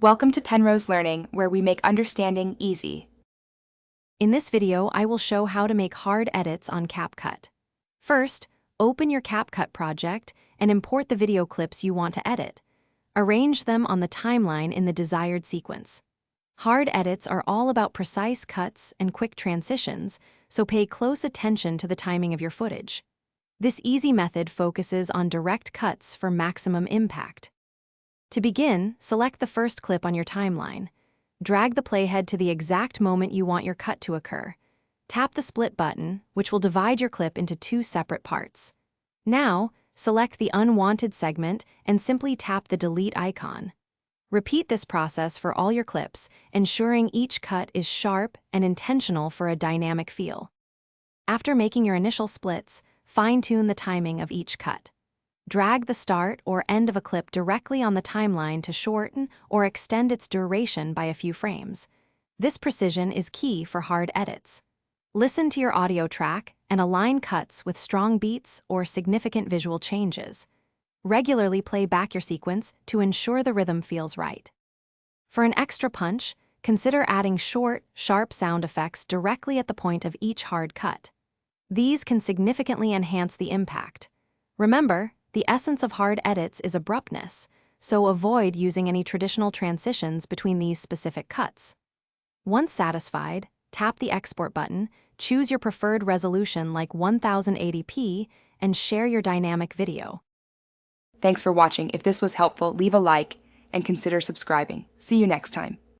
Welcome to Penrose Learning, where we make understanding easy. In this video, I will show how to make hard edits on Capcut. First, open your Capcut project and import the video clips you want to edit. Arrange them on the timeline in the desired sequence. Hard edits are all about precise cuts and quick transitions, so pay close attention to the timing of your footage. This easy method focuses on direct cuts for maximum impact. To begin, select the first clip on your timeline. Drag the playhead to the exact moment you want your cut to occur. Tap the split button, which will divide your clip into two separate parts. Now, select the unwanted segment and simply tap the delete icon. Repeat this process for all your clips, ensuring each cut is sharp and intentional for a dynamic feel. After making your initial splits, fine-tune the timing of each cut. Drag the start or end of a clip directly on the timeline to shorten or extend its duration by a few frames. This precision is key for hard edits. Listen to your audio track and align cuts with strong beats or significant visual changes. Regularly play back your sequence to ensure the rhythm feels right. For an extra punch, consider adding short, sharp sound effects directly at the point of each hard cut. These can significantly enhance the impact. Remember, the essence of hard edits is abruptness, so avoid using any traditional transitions between these specific cuts. Once satisfied, tap the export button, choose your preferred resolution like 1080p, and share your dynamic video. Thanks for watching. If this was helpful, leave a like and consider subscribing. See you next time.